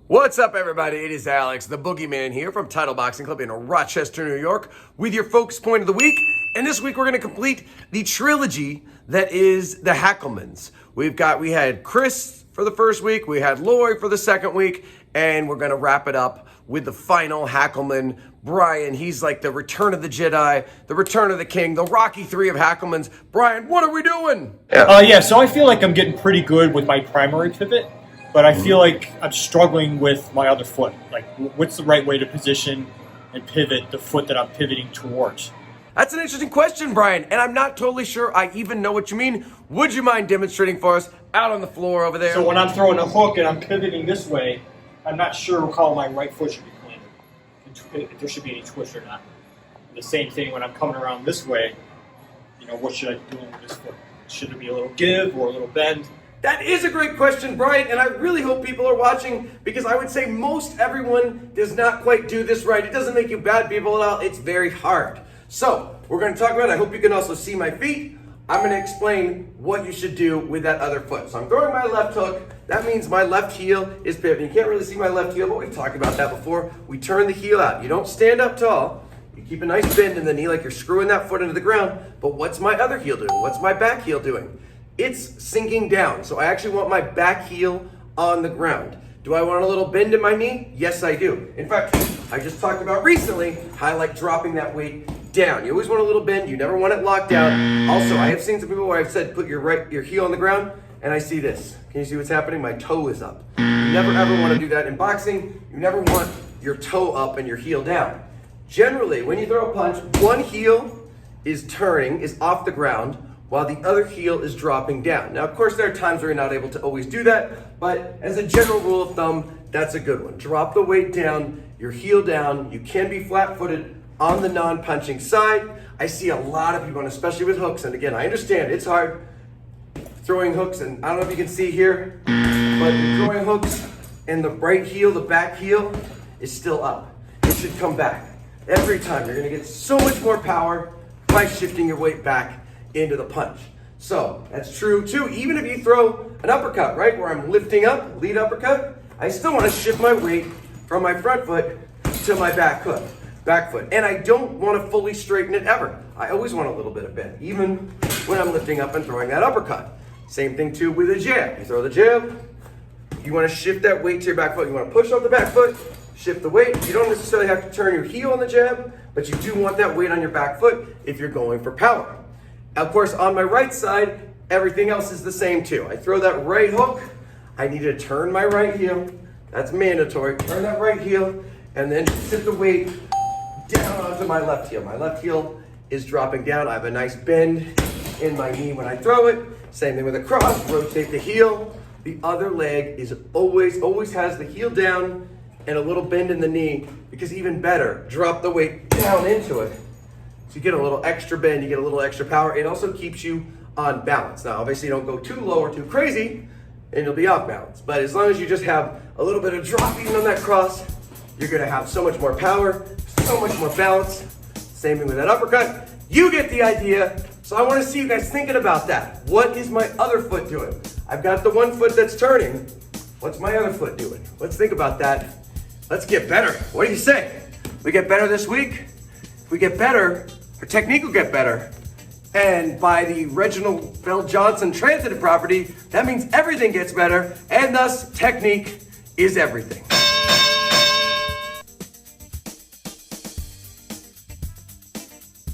What's up, everybody? It is Alex, the Boogeyman here from Title Boxing Club in Rochester, New York, with your Focus Point of the Week. And this week we're going to complete the trilogy that is the Hackelmans. We had Chris for the first week, we had Lori for the second week, and we're going to wrap it up with the final Hackelman, Brian. He's like the Return of the Jedi, the Return of the King, the Rocky III of Hackelmans. Brian, what are we doing? So I feel like I'm getting pretty good with my primary pivot, but I feel like I'm struggling with my other foot. Like, what's the right way to position and pivot the foot that I'm pivoting towards? That's an interesting question, Brian, and I'm not totally sure I even know what you mean. Would you mind demonstrating for us out on the floor over there? So when I'm throwing a hook and I'm pivoting this way, I'm not sure how my right foot should be planted, if there should be any twist or not. The same thing when I'm coming around this way, what should I be doing with this foot? Should there be a little give or a little bend? That is a great question, Brian, and I really hope people are watching because I would say most everyone does not quite do this right. It doesn't make you bad people at all. It's very hard. So we're going to talk about it. I hope you can also see my feet. I'm going to explain what you should do with that other foot. So I'm throwing my left hook. That means my left heel is pivoting. You can't really see my left heel, but we've talked about that before. We turn the heel out. You don't stand up tall. You keep a nice bend in the knee like you're screwing that foot into the ground. But what's my other heel doing? What's my back heel doing? It's sinking down. So I actually want my back heel on the ground. Do I want a little bend in my knee? Yes, I do. In fact, I just talked about recently how I like dropping that weight down. You always want a little bend. You never want it locked down. Also, I have seen some people where I've said put your heel on the ground, and I see this. Can you see what's happening? My toe is up. You never ever want to do that in boxing. You never want your toe up and your heel down. Generally, when you throw a punch, one heel is turning, is off the ground, while the other heel is dropping down. Now, of course, there are times where you're not able to always do that, but as a general rule of thumb, that's a good one. Drop the weight down, your heel down. You can be flat-footed on the non-punching side. I see a lot of people, and especially with hooks, and again, I understand it's hard throwing hooks, and I don't know if you can see here, but throwing hooks and the right heel, the back heel, is still up. It should come back. Every time, you're gonna get so much more power by shifting your weight back into the punch. So that's true too, even if you throw an uppercut, right, where I'm lifting up, lead uppercut, I still wanna shift my weight from my front foot to my back foot. And I don't wanna fully straighten it ever. I always want a little bit of bend, even when I'm lifting up and throwing that uppercut. Same thing too with a jab. You throw the jab, you wanna shift that weight to your back foot. You wanna push off the back foot, shift the weight. You don't necessarily have to turn your heel on the jab, but you do want that weight on your back foot if you're going for power. Of course, on my right side, everything else is the same too. I throw that right hook, I need to turn my right heel. That's mandatory. Turn that right heel, and then shift the weight down onto my left heel. My left heel is dropping down. I have a nice bend in my knee when I throw it. Same thing with a cross, rotate the heel. The other leg is always has the heel down and a little bend in the knee, because even better, drop the weight down into it. So you get a little extra bend, you get a little extra power. It also keeps you on balance. Now, obviously you don't go too low or too crazy, and you'll be off balance. But as long as you just have a little bit of drop even on that cross, you're gonna have so much more power, so much more balance. Same thing with that uppercut. You get the idea. So I wanna see you guys thinking about that. What is my other foot doing? I've got the one foot that's turning. What's my other foot doing? Let's think about that. Let's get better. What do you say? We get better this week? If we get better, our technique will get better. And by the Reginald VelJohnson transitive property, that means everything gets better, and thus technique is everything.